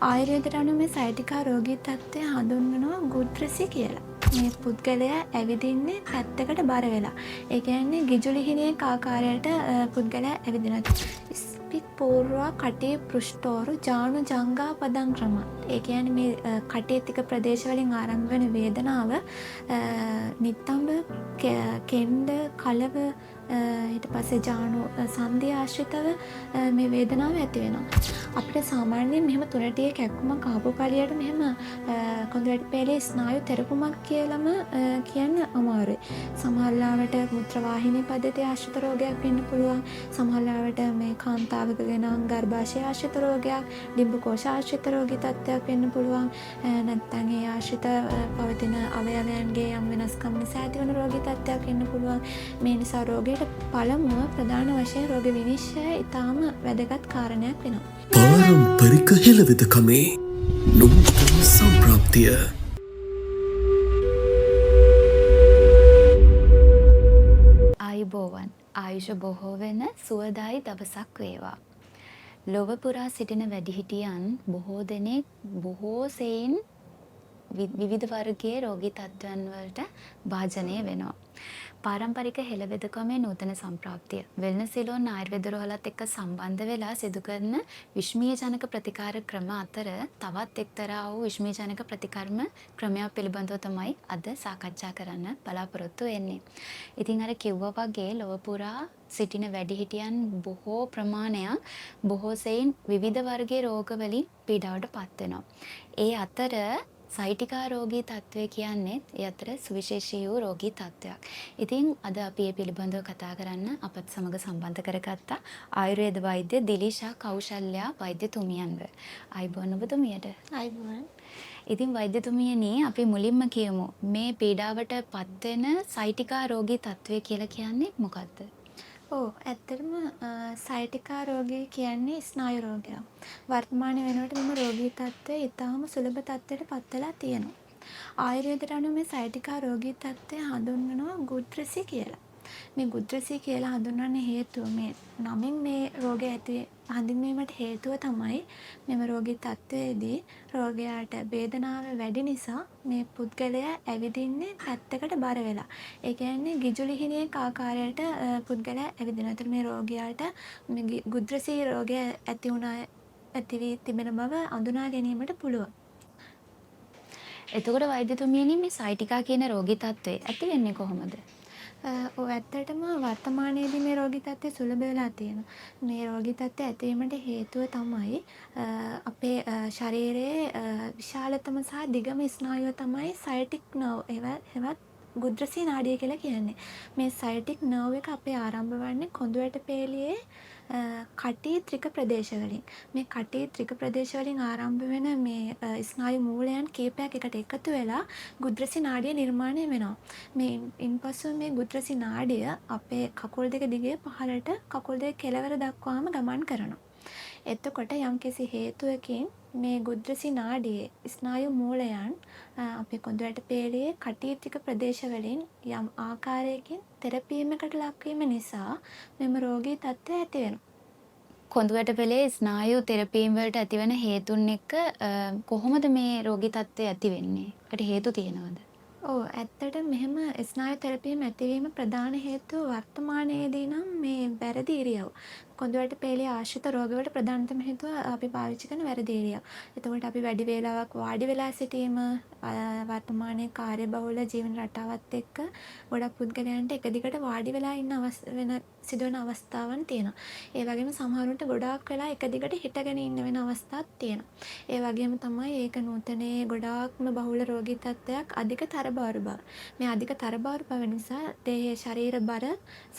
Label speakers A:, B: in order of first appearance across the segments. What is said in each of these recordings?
A: ආයුර්වේදයට අනුව මේ සයිටිකා රෝගී තත්ත්වය හඳුන්වනවා ගුඩ්‍රසි කියලා. මේ පුද්ගලයා ඇවිදින්නේ පැත්තකට බර වෙලා. ඒ කියන්නේ ගිජුලිහිණියක ආකාරයට පුද්ගලයා ඇවිදිනවා. ස්පික් පූර්වා කටේ පෘෂ්ඨෝරු ජානු ජංගා පදං ක්‍රම. ඒ කියන්නේ මේ කටේ තික ප්‍රදේශ වලින් ආරම්භ වෙන වේදනාව නිතම්බ කෙන්ඩ කලව ඊට පස්සේ ජානු සන්ධිය ආශ්‍රිතව මේ වේදනාව ඇති වෙනවා. අපිට සාමාන්‍යයෙන් මෙහෙම තුනටියේ කැක්කුමක් ආපු පළියට මෙහෙම කොඳුරටපේලේ ස්නායු තෙරපුමක් කියලාම කියන්න අමාරුයි. සමහර ලාවට මුත්‍රවාහිනී පද්ධතිය ආශ්‍රිත රෝගයක් වෙන්න පුළුවන්. සමහර ලාවට මේ කාන්තාවකගේ නම් ගර්භාෂය ආශ්‍රිත රෝගයක්, ඩිම්බකෝෂ ආශ්‍රිත රෝගී තත්ත්වයක් වෙන්න පුළුවන්. නැත්නම් ඒ ආශ්‍රිත පවතින අවයවයන්ගේ යම් වෙනස්කම් නිසා ඇතිවන රෝගී තත්ත්වයක් වෙන්න පුළුවන්. මේ නිසා රෝගයට පළමුව ප්‍රධාන වශයෙන් රෝග විනිශ්චය ඉතාම වැදගත් කාරණයක් වෙනවා.
B: පාරම්පරික හෙළවෙදකමේ නූතන සම්ප්‍රාප්තිය.
C: ආයුබෝවන් ආයුෂ බොහෝ වෙන සුවදායි දවසක් වේවා. ලොව පුරා සිටින වැඩිහිටියන් බොහෝ දෙනෙක් බොහෝ සෙයින් විවිධ වර්ගයේ රෝගී තත්ත්වයන් වලට භාජනය වෙනවා. පාරම්පරික හෙළවෙදකමේ නූතන සම්ප්‍රාප්තිය වෙල්නස් සිලෝන් ආයුර්වේද රෝහලත් එක්ක සම්බන්ධ වෙලා සිදු කරන විශ්මීයජනක ප්‍රතිකාර ක්‍රම අතර තවත් එක්තරා වූ විශ්මීයජනක ප්‍රතිකර්ම ක්‍රමයක් පිළිබඳව තමයි අද සාකච්ඡා කරන්න බලාපොරොත්තු වෙන්නේ. ඉතින් අර කිව්වා වගේ ලොව පුරා සිටින වැඩිහිටියන් බොහෝ ප්‍රමාණයක් බොහෝ සෙයින් විවිධ වර්ගයේ රෝග වලින් පීඩාවට පත් වෙනවා. ඒ අතර සයිටිකා රෝගී තත්ත්වය කියන්නේ ඒ අතර සුවිශේෂී වූ රෝගී තත්ත්වයක්. ඉතින් අද අපි මේ පිළිබඳව කතා කරන්න අපත් සමග සම්බන්ධ කරගත්තා ආයුර්වේද වෛද්‍ය දිලිෂා කෞශල්‍යා වෛද්‍යතුමියන්ව. ආයුබෝවන් ඔබතුමියට.
A: ආයුබෝවන්.
C: ඉතින් වෛද්‍යතුමියනි අපි මුලින්ම කියමු මේ පීඩාවට පත් වෙන සයිටිකා රෝගී තත්ත්වය කියලා කියන්නේ මොකක්ද?
A: ඇත්තටම සයිටිකා රෝගය කියන්නේ ස්නායු රෝගයක්. වර්තමාන වෙනකොට මෙම රෝගී තත්ත්වය ඉතාම සුලභ තත්ත්වයට පත් වෙලා තියෙනවා. ආයුර්වේදයට අනුව මේ සයිටිකා රෝගී තත්ත්වය හඳුන්වනවා ගුඩ්‍රසි කියලා. මේ ගුඩ්‍රසි කියලා හඳුන්වන්න හේතුව මේ නමින් මේ රෝගය ඇති හඳුන්වීමට හේතුව තමයි මෙම රෝගී තත්ත්වයේදී රෝගයාට වේදනාව වැඩි නිසා මේ පුද්ගලයා ඇවිදින්නේ පැත්තකට බර වෙලා. ඒ කියන්නේ ගිජුලිහිණියක ආකාරයට පුද්ගලයා ඇවිදිනවා. ඒතර මේ රෝගයාට මේ ගුඩ්‍රසි රෝගය ඇති වී තිබෙන බව අඳුනා ගැනීමට පුළුවන්.
C: එතකොට වෛද්‍යතුමියනි මේ සයිටිකා කියන රෝගී තත්ත්වය ඇති වෙන්නේ කොහොමද?
A: ඇත්තටම වර්තමානයේදී මේ රෝගී තත්ත්වය සුලභ වෙලා තියෙනවා. මේ රෝගී තත්ත්වය ඇතිවීමට හේතුව තමයි අපේ ශරීරයේ විශාලතම සහ දිගම ස්නායුව තමයි සයිටික් නර්ව් එවත් ගුඩ්‍රසි නාඩිය කියලා කියන්නේ. මේ සයිටික් නර්ව් එක අපේ ආරම්භ වන්නේ කොඳු ඇටපේලියේ කටි ත්‍රික ප්‍රදේශ වලින්. මේ කටි ත්‍රික ප්‍රදේශ වලින් ආරම්භ වෙන මේ ස්නායු මූලයන් කීපයක් එකට එකතු වෙලා ගුඩ්‍රසි නාඩිය නිර්මාණය වෙනවා. මේ ඉන්පසු මේ ගුඩ්‍රසි නාඩිය අපේ කකුල් දෙක දිගේ පහළට කකුල් දෙක කෙළවර දක්වාම ගමන් කරනවා. එතකොට යම්කිසි හේතුවකින් මේ ගුඩ්‍රසි නාඩියේ ස්නායු මූලයන් අපේ කොඳු ඇටපේළියේ කටි ත්‍රික ප්‍රදේශ වලින් යම් ආකාරයකින් තෙරපීමකට ලක්වීම නිසා මෙම රෝගී තත්ත්වය ඇති වෙනවා.
C: කොඳු ඇටපෙලේ ස්නායු තෙරපීම් වලට ඇතිවන හේතුන් එක්ක කොහොමද මේ රෝගී තත්ත්වය ඇති වෙන්නේ? ඒකට හේතු තියෙනවද?
A: ඇත්තට මෙහෙම ස්නායු තෙරපීම් ඇතිවීම ප්‍රධාන හේතුව වර්තමානයේදී නම් මේ වැරදි ඉරියව්. කොඳු ඇටපේළිය ආශ්‍රිත රෝගවලට ප්‍රධානතම හේතුව අපි පාවිච්චි කරන වැරදි ඉරියව්. එතකොට අපි වැඩි වේලාවක් වාඩි වෙලා සිටීම වර්තමානයේ කාර්යබහුල ජීවන රටාවත් එක්ක ගොඩක් පුද්ගලයන්ට එක දිගට වාඩි වෙලා ඉන්න සිදුවන අවස්ථාවන් තියෙනවා. ඒ වගේම සමහරුන්ට ගොඩාක් වෙලා එක දිගට හිටගෙන ඉන්න වෙන අවස්ථාත් තියෙනවා. ඒ වගේම තමයි ඒක නූතනයේ ගොඩාක්ම බහුල රෝගී තත්ත්වයක් අධික තරබාරු බව. මේ අධික තරබාරු බව නිසා දේහයේ ශරීර බර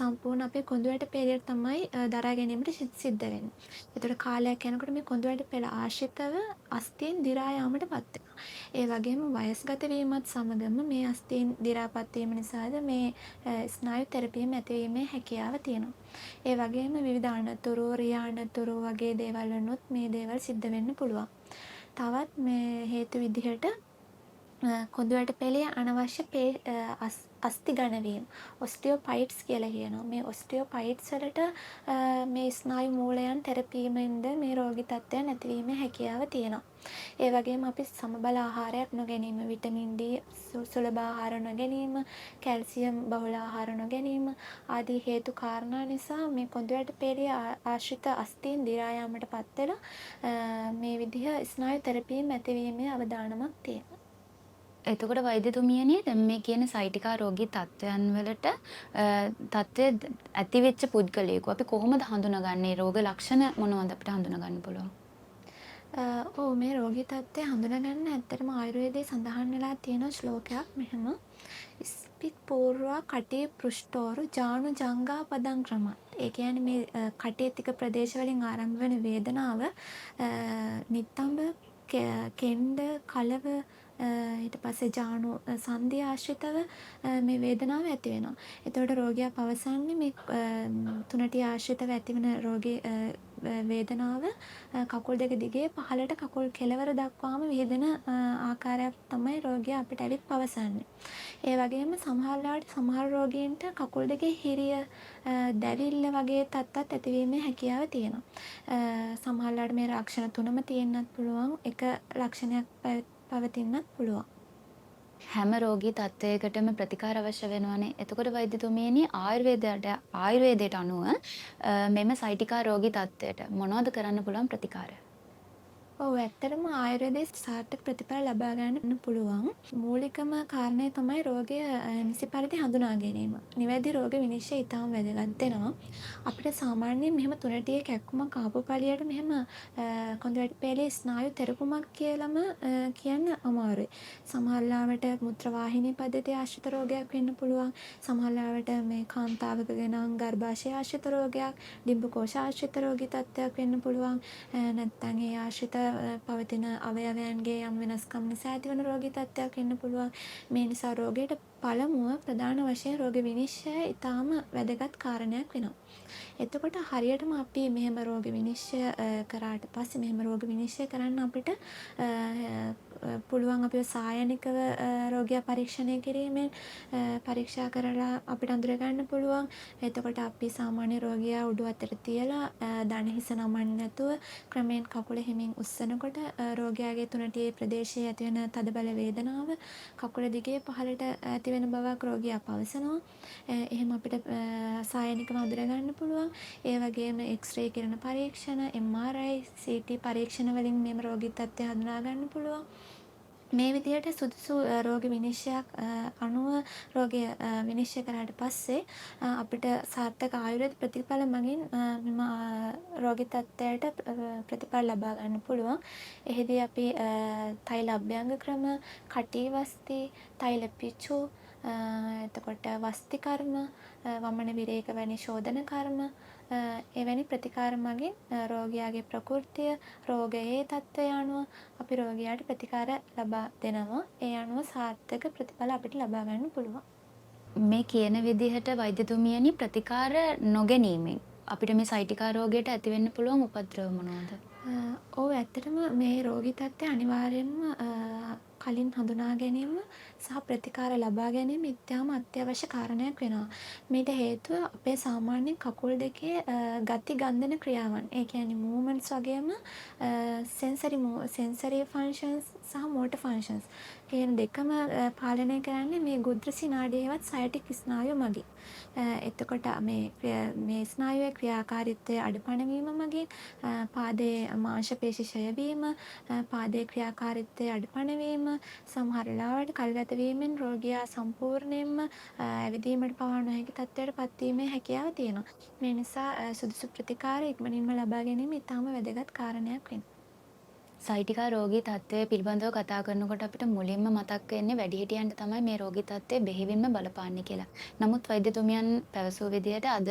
A: සම්පූර්ණ අපේ කොඳු ඇටපේළියට තමයි දරා ගැනීමට සිද්ධ වෙන්නේ. ඒතර කාලයක් යනකොට මේ කොඳු ඇටපේළ ආශ්‍රිතව අස්ථීන් දි รา යාමටපත් වෙනවා. ඒ වගේම වයස්ගත වීමත් සමගම මේ අස්ථීන් දි รา පත් වීම නිසාද මේ ස්නායු තෙරපීම් ඇතිවීමේ හැකියාව තියෙනවා. ඒ වගේම විවිධ අනතුරු, රිය අනතුරු වගේ දේවල් වලුත් මේ දේවල් සිද්ධ වෙන්න පුළුවන්. තවත් මේ හේතු විදිහට කොඳුයට පෙළේ අනවශ්‍ය අස්ථි ඝනවීම ඔස්ටියෝපයිට්ස් කියලා කියනවා. මේ ඔස්ටියෝපයිට්ස් වලට මේ ස්නායු මූලයන් තෙරපීමෙන්ද මේ රෝගී තත්ත්වයන් නැතිවීමේ හැකියාව තියෙනවා. ඒ වගේම අපි සමබල ආහාරයක් නොගැනීම, විටමින් D සුලභ ආහාර නොගැනීම, කැල්සියම් බහුල ආහාර නොගැනීම ආදී හේතු කාරණා නිසා මේ කොඳුයට පෙළේ ආශ්‍රිත අස්ථීන් දි รา යාමට පත් වෙලා මේ විදිහ ස්නායු තෙරපීම් ඇතිවීමේ අවදානමක් තියෙනවා.
C: එතකොට වෛද්‍යතුමියනි දැන් මේ කියන සයිටිකා රෝගී තත්ත්වයන් වලට තත්ත්වය ඇතිවෙච්ච පුද්ගලයෙකු අපි කොහොමද හඳුනගන්නේ? රෝග ලක්ෂණ මොනවද අපිට හඳුනගන්න පුළුවන්?
A: ඔව් මේ රෝගී තත්ත්වය හඳුනගන්න ඇත්තටම ආයුර්වේදයේ සඳහන් වෙලා තියෙන ශ්ලෝකයක් මෙහෙම ස්පික් පූර්වා කටේ පෘෂ්ඨෝරු ජානු ජංගා පදං ක්‍රමත්. ඒ කියන්නේ මේ කටේ තික ප්‍රදේශ වලින් ආරම්භ වෙන වේදනාව නිතඹ කෙන්ඩ කලව ඊට පස්සේ ජානු සංධිය ආශ්‍රිතව මේ වේදනාව ඇති වෙනවා. එතකොට රෝගියා පවසන්නේ මේ තුනටි ආශ්‍රිතව ඇතිවන රෝගී වේදනාව කකුල් දෙක දිගේ පහළට කකුල් කෙළවර දක්වාම විහිදෙන ආකාරයක් තමයි රෝගියා අපිට ඇවිත් පවසන්නේ. ඒ වගේම සමහර රෝගීන්ට කකුල් දෙකේ හිරිය දැවිල්ල වගේ තත්ත්වات ඇතිවීමේ හැකියාව තියෙනවා. සමහරවිට මේ ලක්ෂණ තුනම තියෙන්නත් පුළුවන්. එක ලක්ෂණයක් පවතින්නත් පුළුවන්.
C: හැම රෝගී තත්ත්වයකටම ප්‍රතිකාර අවශ්‍ය වෙනවනේ. එතකොට වෛද්‍යතුමියනි ආයුර්වේදයට අනුව මෙම සයිටිකා රෝගී තත්ත්වයට මොනවද කරන්න පුළුවන් ප්‍රතිකාර?
A: ඔව් ඇත්තටම ආයුර්වේදයේ සාර්ථක ප්‍රතිඵල ලබා ගන්න පුළුවන්. මූලිකම කාරණය තමයි රෝගය නිසි පරිදි හඳුනා ගැනීම. නිවැරදි රෝග විනිශ්චය ඉතාම වැදගත් වෙනවා. අපිට සාමාන්‍යයෙන් මෙහෙම තුනටියේ කැක්කුමක් ආපු පළියට මෙහෙම කොඳුයට පෙළේ ස්නායු තෙරපුමක් කියලාම කියන්න අමාරුයි. සමහර ලාවට මුත්‍ර වාහිනී පද්ධතිය ආශ්‍රිත රෝගයක් වෙන්න පුළුවන්. සමහර ලාවට මේ කාන්තාවකගේ නම් ගර්භාෂය ආශ්‍රිත රෝගයක්, ඩිම්බකෝෂ ආශ්‍රිත රෝගී තත්ත්වයක් වෙන්න පුළුවන්. නැත්නම් ඒ ආශ්‍රිත පවතින අවයවයන්ගේ යම් වෙනස්කම් නිසා ඇතිවන රෝගී තත්ත්වයක් වෙන්න පුළුවන්. මේ නිසා රෝගයට පළමුව ප්‍රධාන වශයෙන් රෝග විනිශ්චය ඉතාම වැදගත් කාරණයක් වෙනවා. එතකොට හරියටම අපි මෙහෙම රෝග විනිශ්චය කරාට පස්සේ මෙහෙම රෝග විනිශ්චය කරන්න අපිට පුළුවන් අපිව සායනිකව රෝගියා පරීක්ෂණය කිරීමෙන් පරීක්ෂා කරලා අපිට අඳුර ගන්න පුළුවන්. එතකොට අපි සාමාන්‍ය රෝගියා උඩු අතට තියලා දණ හිස නමන්නේ නැතුව ක්‍රමෙන් කකුල හිමින් උස්සනකොට රෝගියාගේ තුනටියේ ප්‍රදේශයේ ඇතිවන තදබල වේදනාව කකුල දිගේ පහළට ඇතිවෙන බවක් රෝගියා පවසනවා. එහෙම අපිට සායනිකව අඳුර ගන්න පුළුවන්. ඒ වගේම එක්ස්රේ කිරණ පරීක්ෂණ, MRI, CT පරීක්ෂණ වලින් මේ රෝගී තත්ත්වය හඳුනා ගන්න පුළුවන්. මේ විදිහට සුදුසු රෝග විනිශ්චයක් අනුව රෝගය විනිශ්චය කරාට පස්සේ අපිට සාර්ථක ආයුර්වේද ප්‍රතිඵල මගින් මෙම රෝගී තත්ත්වයට ප්‍රතිඵල ලබා ගන්න පුළුවන්. එහිදී අපි තෛල අභ්‍යංග ක්‍රම, කටි වස්ති, තෛල පිච්චු, එතකොට වස්ති කර්ම, වමන විරේක වැනි ශෝධන කර්ම එවැනි ප්‍රතිකාර මගින් රෝගියාගේ ප්‍රකෘතිය, රෝගයේ තත්ත්වය අනුව අපි රෝගියාට ප්‍රතිකාර ලබා දෙනවා. ඒ අනුව සාර්ථක ප්‍රතිඵල අපිට ලබා ගන්න පුළුවන්.
C: මේ කියන විදිහට වෛද්‍යතුමියනි ප්‍රතිකාර නොගැනීමෙන් අපිට මේ සයිටිකා රෝගයට ඇති වෙන්න පුළුවන් උපද්‍රව මොනවද?
A: ඔව් ඇත්තටම මේ රෝගී තත්ත්වය අනිවාර්යෙන්ම කලින් හඳුනා ගැනීම සහ ප්‍රතිකාර ලබා ගැනීම ඉතාම අත්‍යවශ්‍ය කාරණයක් වෙනවා. මේට හේතුව අපේ සාමාන්‍ය කකුල් දෙකේ ගති ගන්ධන ක්‍රියාවන්. ඒ කියන්නේ මූවමන්ට්ස් වගේම සෙන්සරි ෆන්ක්ෂන්ස් සහ මෝටර් ෆන්ක්ෂන්ස් කියන දෙකම පාලනය කරන්නේ මේ ගුද්‍රසි නාඩියේවත් සයටික් ස්නායු මගින්. එතකොට මේ ස්නායුවේ ක්‍රියාකාරීත්වය අඩපණ වීම මගින් පාදයේ මාංශ පේශි ක්ෂය වීම, පාදයේ ක්‍රියාකාරීත්වය අඩපණ වීම, සමහර වෙලාවට කල්ගත වීමෙන් රෝගියා සම්පූර්ණයෙන්ම ඇවිදීමට පවා නොහැකි තත්ත්වයට පත්වීමේ හැකියාව තියෙනවා. මේ නිසා සුදුසු ප්‍රතිකාර ඉක්මනින්ම ලබා ගැනීම ඉතාම වැදගත් කාරණයක් වෙනවා.
C: සයිටිකා රෝගී තත්ත්වය පිළිබඳව කතා කරනකොට අපිට මුලින්ම මතක් වෙන්නේ වැඩිහිටියන්ට තමයි මේ රෝගී තත්ත්වය බෙහෙවින්ම බලපාන්නේ කියලා. නමුත් වෛද්‍යතුමියන් පැවසූ විදිහට අද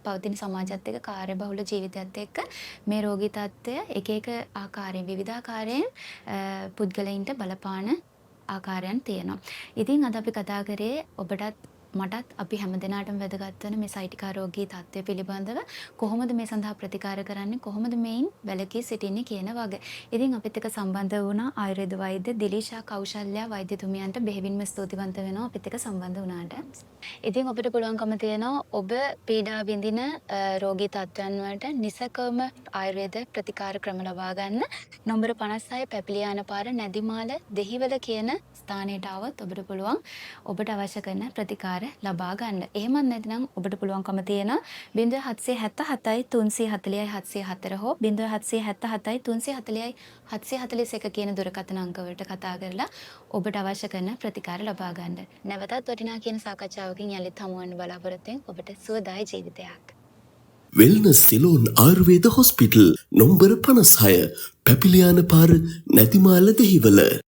C: පවතින සමාජයත් එක්ක කාර්යබහුල ජීවිතයත් එක්ක මේ රෝගී තත්ත්වය එක එක ආකාරයෙන් විවිධාකාරයෙන් පුද්ගලයින්ට බලපාන ආකාරයන් තියෙනවා. ඉතින් අද අපි කතා කරේ ඔබටත් මටත් අපි හැමදෙනාටම වැදගත් වෙන මේ සයිටිකාරෝගී තත්ත්වය පිළිබඳව කොහොමද මේ සඳහා ප්‍රතිකාර කරන්නේ කොහොමද මේන් වැළකී සිටින්නේ කියන වගේ. ඉතින් අපිත් එක්ක සම්බන්ධ වුණා ආයුර්වේද වෛද්‍ය දිලීෂා කෞශල්‍යා වෛද්‍යතුමියන්ට බෙහෙවින්ම ස්තුතිවන්ත වෙනවා අපිත් එක්ක සම්බන්ධ වුණාට. ඉතින් ඔබට පුළුවන්කම තියෙනවා ඔබ පීඩා විඳින රෝගී තත්ත්වයන් වලට නිසකවම ආයුර්වේද ප්‍රතිකාර ක්‍රම ලබා ගන්න නම්බර 56 පැපිලියාන පාර නැදිමාල දෙහිවල කියන ස්ථානයට આવොත් ඔබට පුළුවන් ඔබට අවශ්‍ය කරන ප්‍රතිකාර ලබා ගන්න. එහෙමත් නැත්නම් ඔබට පුළුවන්කම තියෙන 0777 340 704 හෝ 0777 340 741 කියන දුරකථන අංක වලට කතා කරලා ඔබට අවශ්‍ය කරන ප්‍රතිකාර ලබා ගන්න. නැවතත් වටිනා කියන සාකච්ඡාවකින් යලිත් හමු වෙන බලාපොරොත්තු වෙන ඔබට සුවදායි ජීවිතයක්.
B: වෙල්නස් සිලෝන් ආයුර්වේද හොස්පිටල් නොම්බර 56 පැපිලියාන පාර නැතිමාල දෙහිවල